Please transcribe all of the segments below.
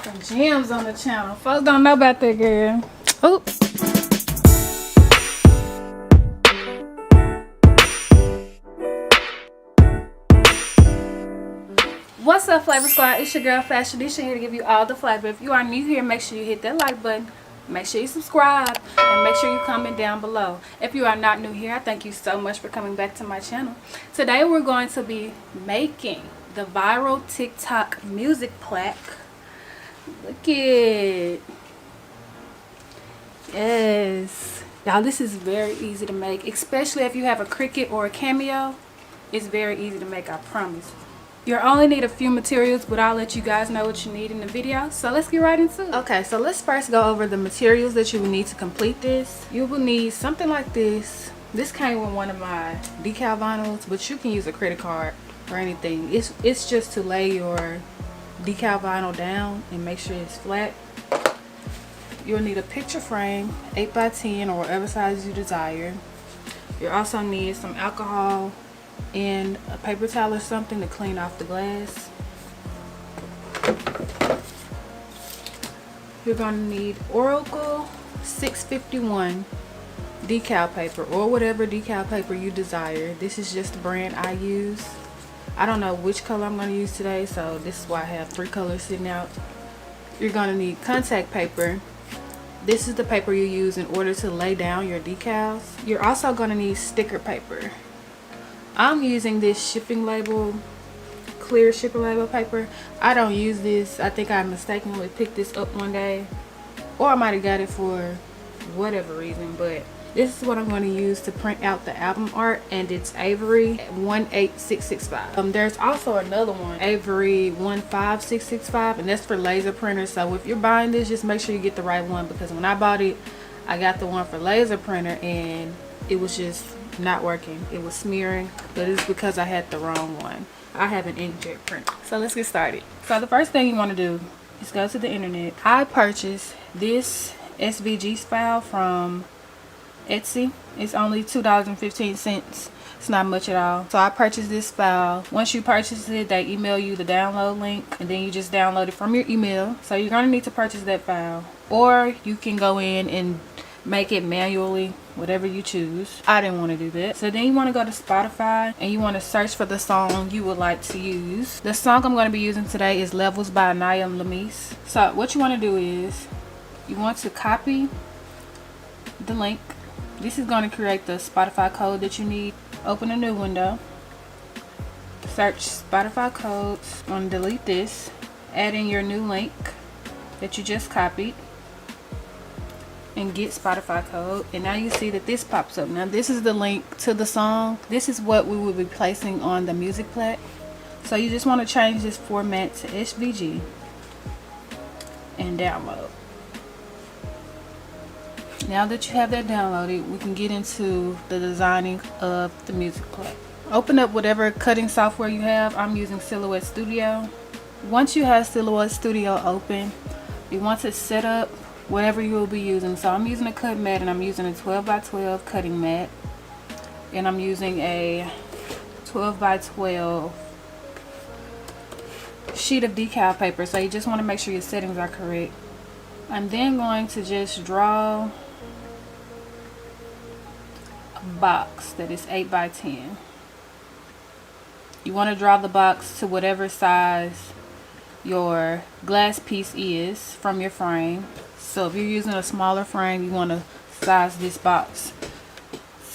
dropping gems on the channel. Folks don't know about that, girl. Oops. What's up, Flavor Squad? It's your girl Fashionisha here to give you all the flavor. If you are new here, make sure you hit that like button, make sure you subscribe, and make sure you comment down below. If you are not new here, I thank you so much for coming back to my channel. Today we're going to be making the viral TikTok music plaque. Look it. Yes. Y'all, this is very easy to make, especially if you have a Cricut or a Cameo. It's very easy to make, I promise. You'll only need a few materials, but I'll let you guys know what you need in the video. So let's get right into it. Okay, so let's first go over the materials that you will need to complete this. You will need something like this. This came with one of my decal vinyls, but you can use a credit card or anything. It's just to lay your decal vinyl down and make sure it's flat. You'll need a picture frame, 8x10 or whatever size you desire. You'll also need some alcohol and a paper towel or something to clean off the glass. You're going to need Oracle 651 decal paper or whatever decal paper you desire. This is just the brand I use. I don't know which color I'm going to use today, so this is why I have 3 colors sitting out. You're going to need contact paper. This is the paper you use in order to lay down your decals. You're also going to need sticker paper. I'm using this shipping label, clear shipping label paper. I don't use this. I think I mistakenly picked this up one day, or I might have got it for whatever reason, but this is what I'm going to use to print out the album art, and it's Avery 18665. There's also another one, Avery 15665, and that's for laser printers. So if you're buying this, just make sure you get the right one, because when I bought it, I got the one for laser printer and it was just not working. It was smearing, but it's because I had the wrong one. I have an inkjet printer. So let's get started. So the first thing you want to do is go to the internet. I purchased this SVG file from Etsy. It's only $2.15. It's not much at all. So I purchased this file. Once you purchase it, they email you the download link, and then you just download it from your email. So you're going to need to purchase that file, or you can go in and make it manually, whatever you choose. I didn't want to do that. So then you want to go to Spotify and you want to search for the song you would like to use. The song I'm going to be using today is Levels by Niam Lamise. So what you want to do is you want to copy the link. This is going to create the Spotify code that you need. Open a new window, search Spotify codes. I'm going to delete this, add in your new link that you just copied, and get Spotify code. And now you see that this pops up. Now this is the link to the song. This is what we will be placing on the music plaque. So you just want to change this format to SVG and download. Now that you have that downloaded, we can get into the designing of the music plaque. Open up whatever cutting software you have. I'm using Silhouette Studio. Once you have Silhouette Studio open, you want to set up whatever you will be using. So I'm using a cut mat, and I'm using a 12x12 cutting mat, and I'm using a 12x12 sheet of decal paper. So you just want to make sure your settings are correct. I'm then going to just draw a box that is 8x10. You want to draw the box to whatever size your glass piece is from your frame. So if you're using a smaller frame, you want to size this box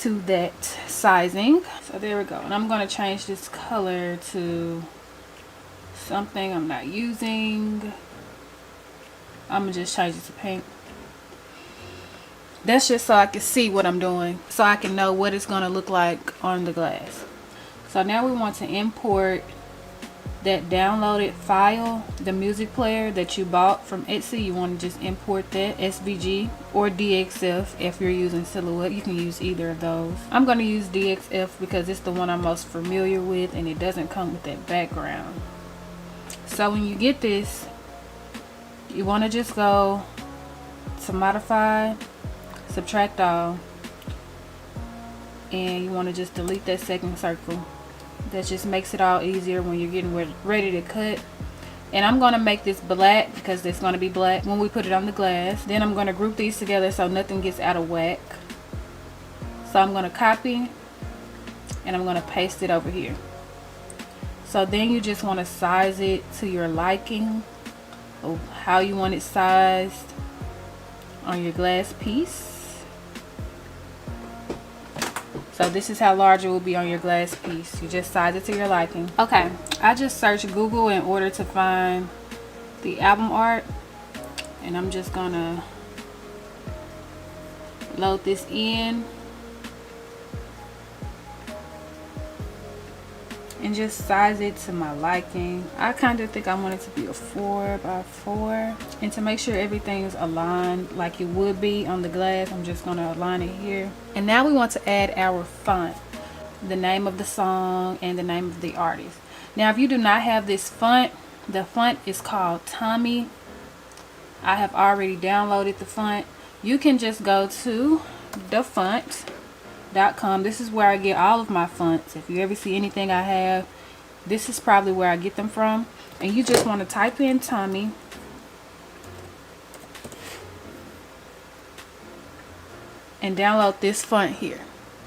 to that sizing. So there we go. And I'm going to change this color to something I'm not using. I'm going to just change it to pink. That's just so I can see what I'm doing, so I can know what it's going to look like on the glass. So now we want to import that downloaded file, the music player that you bought from Etsy. You want to just import that, SVG or DXF. If you're using Silhouette, you can use either of those. I'm going to use DXF because it's the one I'm most familiar with, and it doesn't come with that background. So when you get this, you want to just go to modify, subtract all, and you want to just delete that second circle. That just makes it all easier when you're getting ready to cut. And I'm going to make this black because it's going to be black when we put it on the glass. Then I'm going to group these together so nothing gets out of whack. So I'm going to copy and I'm going to paste it over here. So then you just want to size it to your liking of how you want it sized on your glass piece. So this is how large it will be on your glass piece. You just size it to your liking. Okay, I just searched Google in order to find the album art. And I'm just gonna load this in. And just size it to my liking. I kind of think I want it to be a 4x4. And to make sure everything is aligned like it would be on the glass, I'm just going to align it here. And now we want to add our font, the name of the song and the name of the artist. Now if you do not have this font, the font is called Tommy. I have already downloaded the font. You can just go to the font.com. This is where I get all of my fonts. If you ever see anything I have, this is probably where I get them from. And you just want to type in Tommy. And download this font here.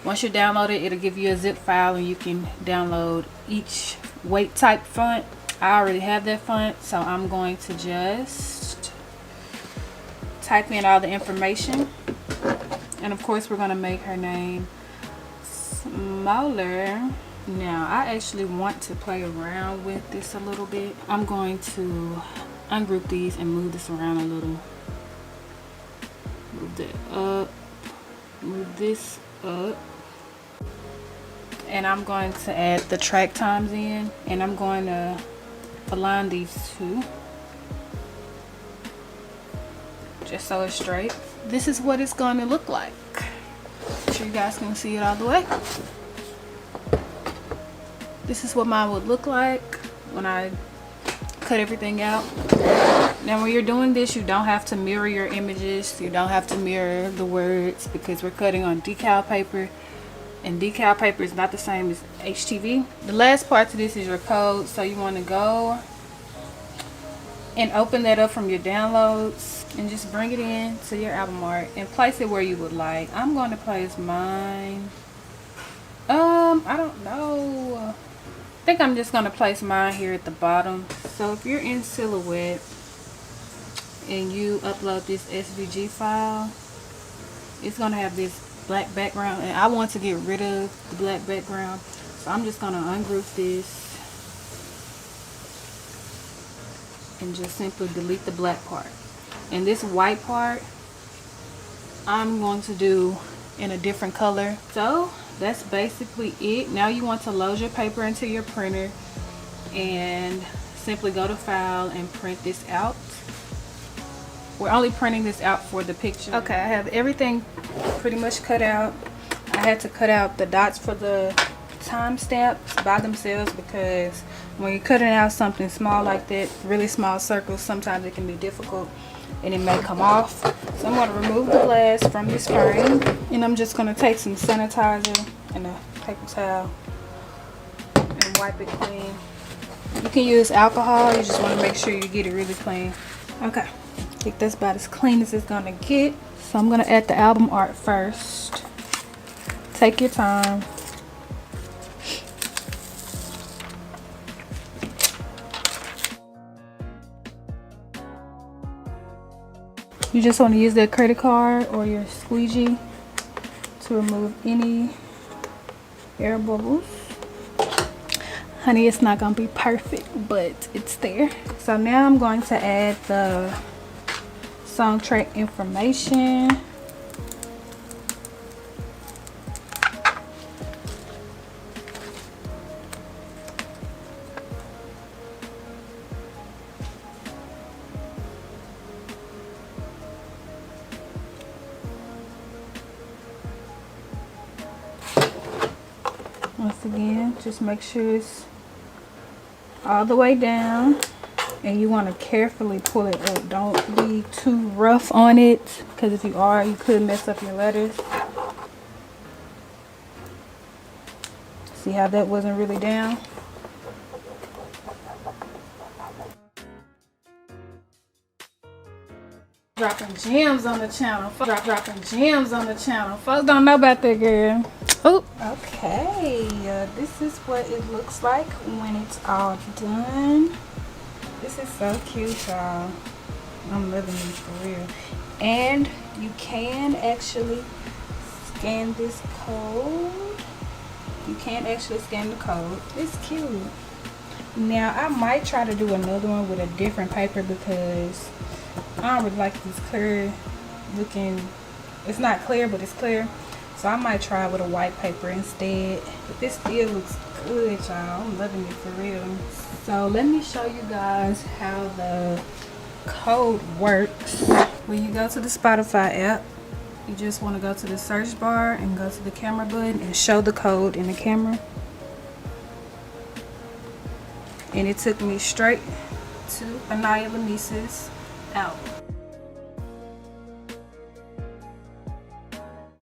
Once you download it, it'll give you a zip file and you can download each weight type font. I already have that font, so I'm going to just type in all the information. And of course we're going to make her name smaller. Now I actually want to play around with this a little bit. I'm going to ungroup these and move this around a little. Move that up, move this up. And I'm going to add the track times in, and I'm going to align these two just so it's straight. This is what it's going to look like. Make sure you guys can see it all the way. This is what mine would look like when I cut everything out. Now when you're doing this, you don't have to mirror your images. You don't have to mirror the words because we're cutting on decal paper. And decal paper is not the same as HTV. The last part to this is your code. So you want to go and open that up from your downloads and just bring it in to your album art and place it where you would like. I'm going to place mine. I don't know. I think I'm just going to place mine here at the bottom. So if you're in Silhouette and you upload this SVG file, it's going to have this black background, and I want to get rid of the black background, so I'm just going to ungroup this and just simply delete the black part. And this white part I'm going to do in a different color. So that's basically it. Now you want to load your paper into your printer and simply go to file and print this out. We're only printing this out for the picture. Okay, I have everything pretty much cut out. I had to cut out the dots for the timestamps by themselves because when you're cutting out something small like that, really small circles, sometimes it can be difficult and it may come off. So I'm going to remove the glass from this frame, and I'm just going to take some sanitizer and a paper towel and wipe it clean. You can use alcohol, you just want to make sure you get it really clean. Okay, I think that's about as clean as it's going to get. So I'm going to add the album art first. Take your time. You just want to use that credit card or your squeegee to remove any air bubbles. Honey, it's not going to be perfect, but it's there. So now I'm going to add the song track information. Once again, just make sure it's all the way down, and you want to carefully pull it up. Don't be too rough on it, because if you are, you could mess up your letters. See how that wasn't really down? Dropping gems on the channel. Dropping gems on the channel. Folks don't know about that, girl. Oh. Okay, this is what it looks like when it's all done. This is so cute, y'all. I'm loving these for real. And you can actually scan this code. You can actually scan the code. It's cute. Now I might try to do another one with a different paper because I don't really like this clear looking. It's not clear, but it's clear. So I might try with a white paper instead. But this still looks good, y'all. I'm loving it for real. So let me show you guys how the code works. When you go to the Spotify app, you just want to go to the search bar and go to the camera button and show the code in the camera. And it took me straight to Anaya Lamisa's album.